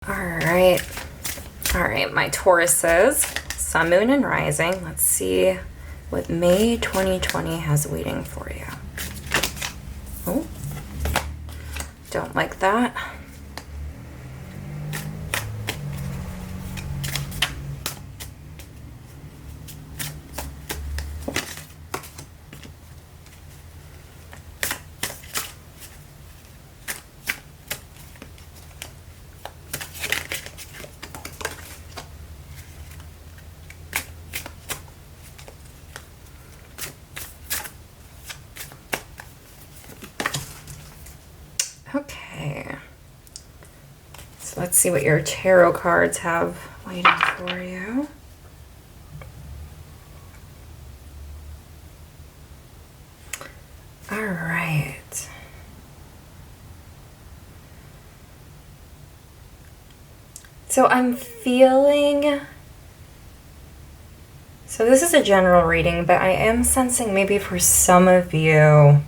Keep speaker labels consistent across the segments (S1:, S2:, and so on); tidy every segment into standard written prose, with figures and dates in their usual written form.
S1: All right, my Tauruses, Sun, Moon, and Rising. Let's see what May 2020 has waiting for you. Oh, don't like that. Okay, so let's see what your tarot cards have waiting for you. All right. So I'm feeling, so this is a general reading, but I am sensing maybe for some of you,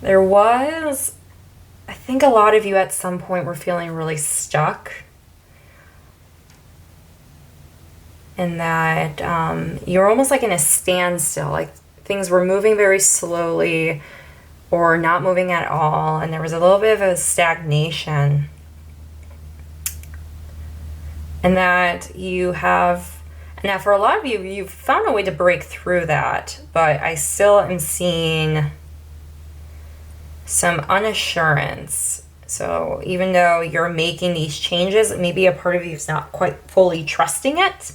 S1: there was, I think a lot of you at some point were feeling really stuck. And that you're almost like in a standstill, like things were moving very slowly or not moving at all. And there was a little bit of a stagnation. And that you have, and that for a lot of you, you've found a way to break through that. But I still am seeing some unassurance. So even though you're making these changes, maybe a part of you is not quite fully trusting it,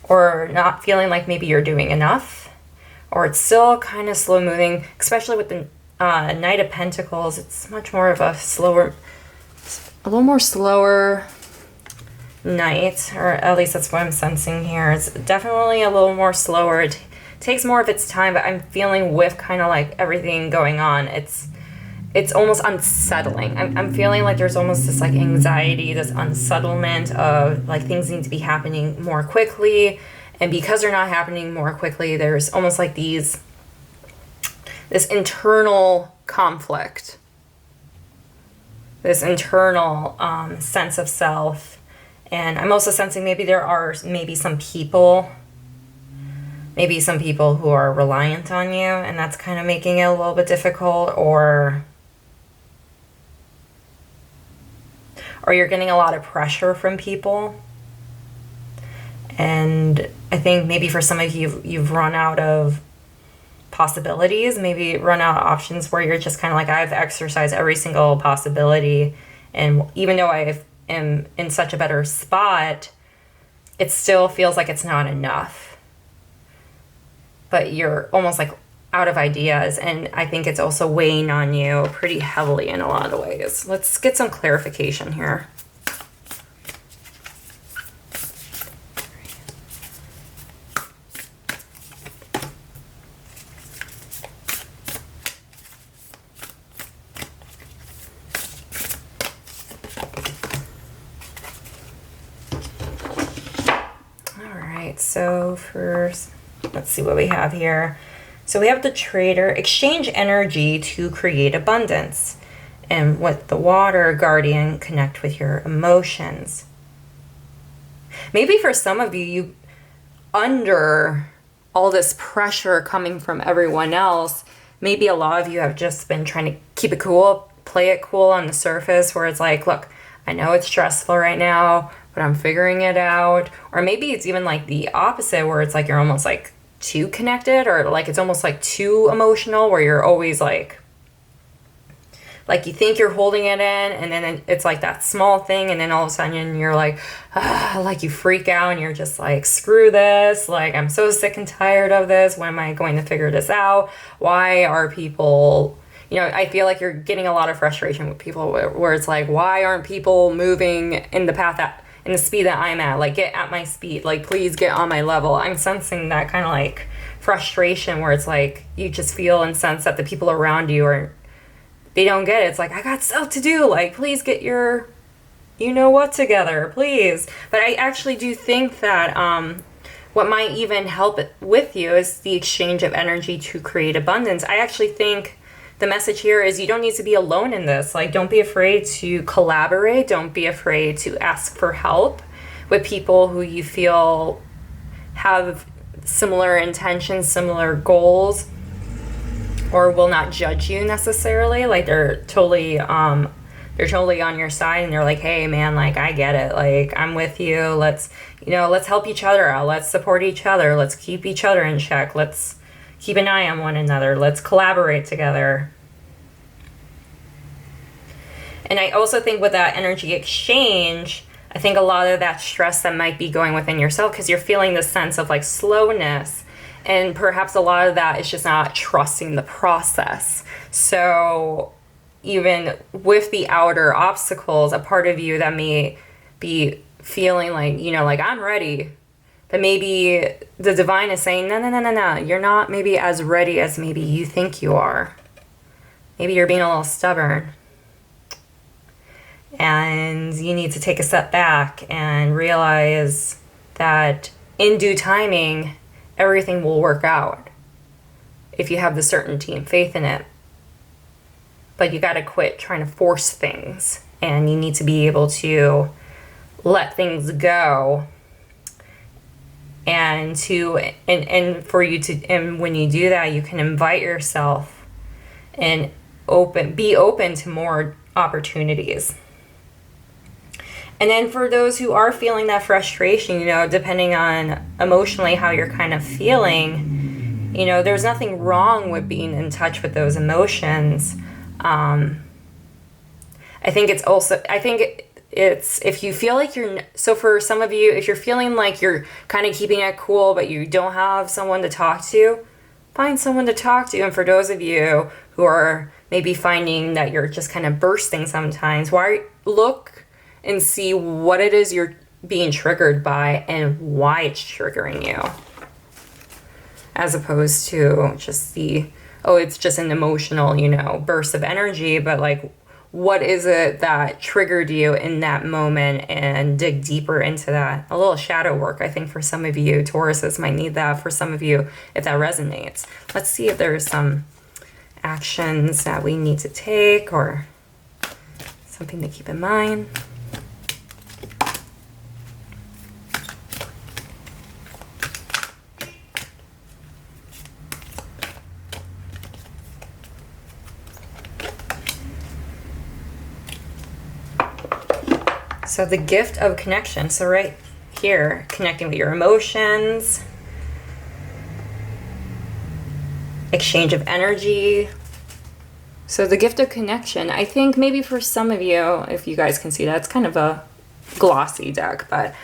S1: or not feeling like maybe you're doing enough, or it's still kind of slow moving, especially with the Knight of Pentacles. It's much more of a little more slower night, or at least that's what I'm sensing here. It's definitely a little more slower. It takes more of its time, but I'm feeling with kind of like everything going on, it's almost unsettling. I'm feeling like there's almost this like anxiety, this unsettlement of like things need to be happening more quickly. And because they're not happening more quickly, there's almost like this internal conflict, this internal sense of self. And I'm also sensing maybe there are some people who are reliant on you, and that's kind of making it a little bit difficult, or you're getting a lot of pressure from people. And I think maybe for some of you, you've run out of possibilities, maybe run out of options, where you're just kind of like, I've exercised every single possibility. And even though I am in such a better spot, it still feels like it's not enough. But you're almost like out of ideas, and I think it's also weighing on you pretty heavily in a lot of ways. Let's get some clarification here. All right, so first, let's see what we have here. So we have the Trader, exchange energy to create abundance. And with the Water Guardian, connect with your emotions. Maybe for some of you, under all this pressure coming from everyone else, maybe a lot of you have just been trying to keep it cool, play it cool on the surface, where it's like, look, I know it's stressful right now, but I'm figuring it out. Or maybe it's even like the opposite, where it's like you're almost like too connected, or like it's almost like too emotional, where you're always like you think you're holding it in, and then it's like that small thing, and then all of a sudden you're like you freak out, and you're just like, screw this, like I'm so sick and tired of this. When am I going to figure this out? Why are people, I feel like you're getting a lot of frustration with people where it's like, why aren't people moving in the speed that I'm at? Like, get at my speed. Like, please get on my level. I'm sensing that kind of like frustration, where it's like you just feel and sense that the people around you they don't get it. It's like, I got stuff to do. Like, please get your what together, please. But I actually do think that what might even help with you is the exchange of energy to create abundance. I actually think the message here is you don't need to be alone in this. Like, don't be afraid to collaborate. Don't be afraid to ask for help with people who you feel have similar intentions, similar goals, or will not judge you necessarily. Like, they're totally on your side, and they're like, hey man, like, I get it, like, I'm with you, let's help each other out, let's support each other, let's keep each other in check, let's keep an eye on one another, let's collaborate together. And I also think with that energy exchange, I think a lot of that stress that might be going within yourself, because you're feeling this sense of like slowness, and perhaps a lot of that is just not trusting the process. So even with the outer obstacles, a part of you that may be feeling like, like, I'm ready, but maybe the divine is saying, no, you're not maybe as ready as maybe you think you are. Maybe you're being a little stubborn, and you need to take a step back and realize that in due timing, everything will work out if you have the certainty and faith in it. But you got to quit trying to force things, and you need to be able to let things go, and for you to, and when you do that, you can invite yourself and be open to more opportunities. And then for those who are feeling that frustration, depending on emotionally how you're kind of feeling, there's nothing wrong with being in touch with those emotions. I think it's if you feel like so for some of you, if you're feeling like you're kind of keeping it cool, but you don't have someone to talk to, find someone to talk to. And for those of you who are maybe finding that you're just kind of bursting sometimes, look and see what it is you're being triggered by and why it's triggering you, as opposed to just it's just an emotional, burst of energy. But like, what is it that triggered you in that moment, and dig deeper into that. A little shadow work, I think, for some of you Tauruses might need that. For some of you, if that resonates, let's see if there's some actions that we need to take or something to keep in mind. So the gift of connection. So right here, connecting with your emotions, exchange of energy. So the gift of connection, I think maybe for some of you, if you guys can see that, it's kind of a glossy deck, but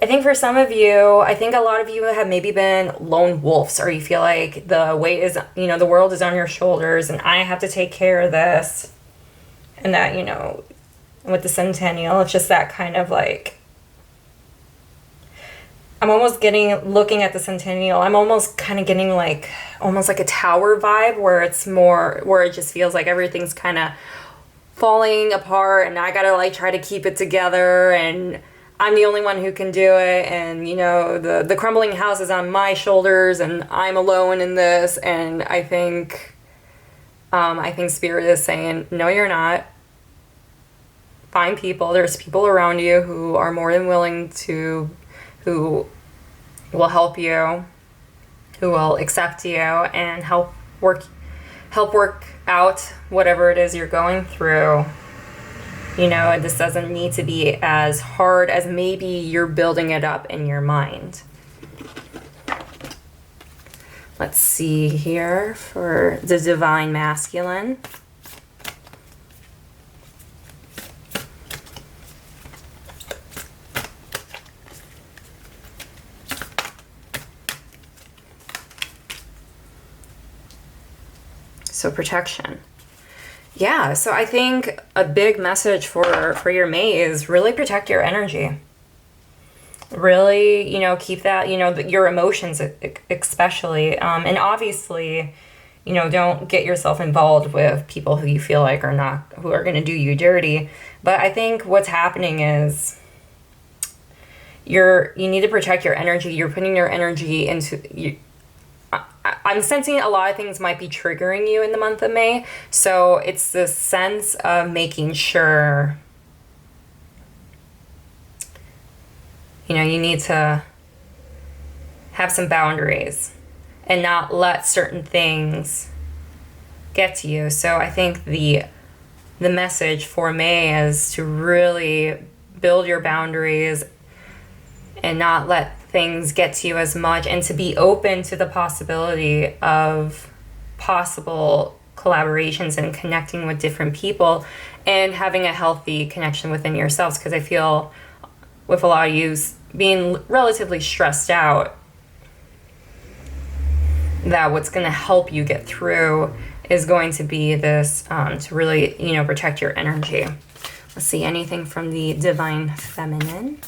S1: I think for some of you, I think a lot of you have maybe been lone wolves, or you feel like the weight is, the world is on your shoulders and I have to take care of this. And that, with the centennial, it's just that kind of like, I'm almost looking at the centennial, I'm almost kind of getting like, almost like a tower vibe, where it just feels like everything's kind of falling apart, and I gotta like try to keep it together, and I'm the only one who can do it, and the crumbling house is on my shoulders, and I'm alone in this. And I think Spirit is saying, no, you're not. Find people. There's people around you who are more than willing to, who will help you, who will accept you and help work out whatever it is you're going through. This doesn't need to be as hard as maybe you're building it up in your mind. Let's see here for the divine masculine. So protection. Yeah, so I think a big message for your May is really protect your energy. Really, keep that, your emotions especially. And obviously, don't get yourself involved with people who you feel like who are going to do you dirty. But I think what's happening is you need to protect your energy. You're putting your energy into I'm sensing a lot of things might be triggering you in the month of May. So it's this sense of making sure, you need to have some boundaries and not let certain things get to you. So I think the message for May is to really build your boundaries and not let things get to you as much, and to be open to the possibility of possible collaborations and connecting with different people and having a healthy connection within yourselves. Because I feel with a lot of you being relatively stressed out, that what's going to help you get through is going to be this, to really, protect your energy. Let's see, anything from the Divine Feminine.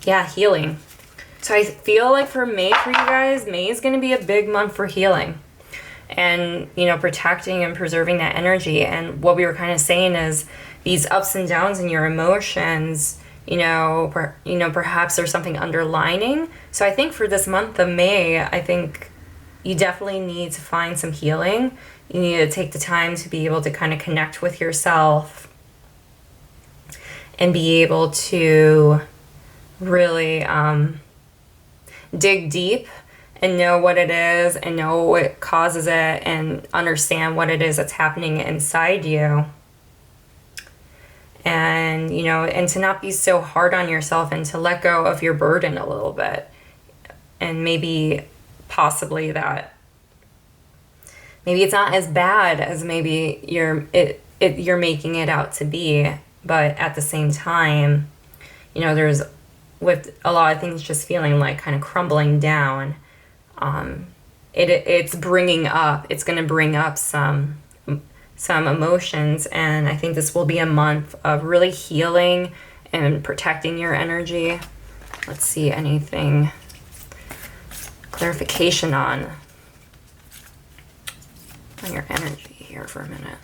S1: Yeah, healing. So I feel like for May, for you guys, May is going to be a big month for healing. And, protecting and preserving that energy. And what we were kind of saying is these ups and downs in your emotions, perhaps there's something underlining. So I think for this month of May, I think you definitely need to find some healing. You need to take the time to be able to kind of connect with yourself and be able to really dig deep and know what it is and know what causes it and understand what it is that's happening inside you. And, and to not be so hard on yourself and to let go of your burden a little bit. And maybe possibly that maybe it's not as bad as maybe you're making it out to be. But at the same time, there's, with a lot of things just feeling like kind of crumbling down, it's going to bring up some emotions. And I think this will be a month of really healing and protecting your energy. Let's see, anything, clarification on your energy here for a minute.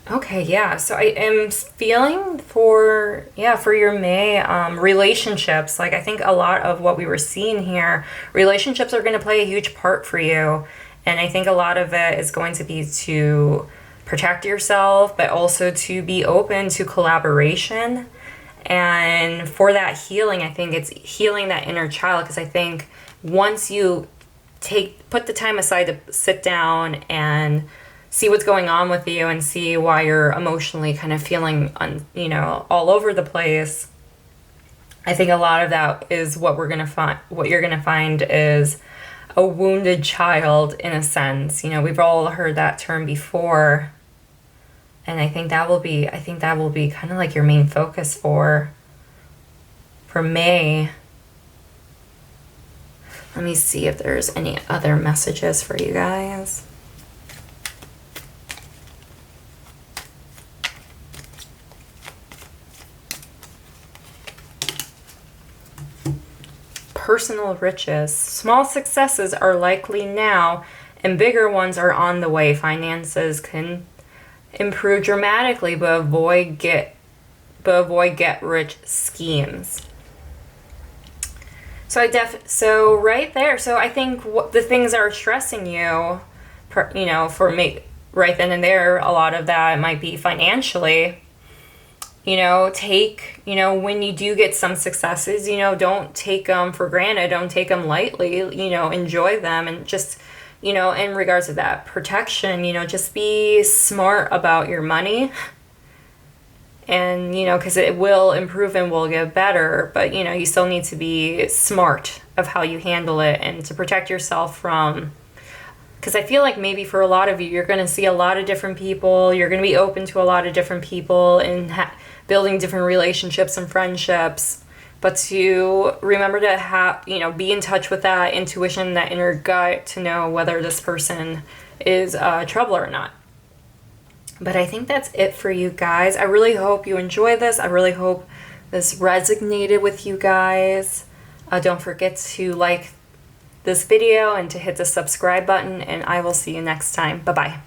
S1: Okay, yeah, so I am feeling for your May, relationships. Like, I think a lot of what we were seeing here, relationships are going to play a huge part for you. And I think a lot of it is going to be to protect yourself, but also to be open to collaboration. And for that healing, I think it's healing that inner child. Because I think once you put the time aside to sit down and see what's going on with you and see why you're emotionally kind of feeling, all over the place, I think a lot of that is what we're going to find. What you're going to find is a wounded child, in a sense. We've all heard that term before. And I think that will be kind of like your main focus for May. Let me see if there's any other messages for you guys. Personal riches. Small successes are likely now, and bigger ones are on the way. Finances can improve dramatically, but avoid get rich schemes. So right there. So I think what the things that are stressing you, for me right then and there, a lot of that might be financially. When you do get some successes, don't take them for granted. Don't take them lightly, enjoy them. And just, in regards to that protection, just be smart about your money. And, because it will improve and will get better. But, you still need to be smart of how you handle it and to protect yourself from... Because I feel like maybe for a lot of you, you're going to see a lot of different people. You're going to be open to a lot of different people and building different relationships and friendships. But to remember to be in touch with that intuition, that inner gut, to know whether this person is trouble or not. But I think that's it for you guys. I really hope you enjoy this. I really hope this resonated with you guys. Don't forget to like this video and to hit the subscribe button, and I will see you next time. Bye-bye.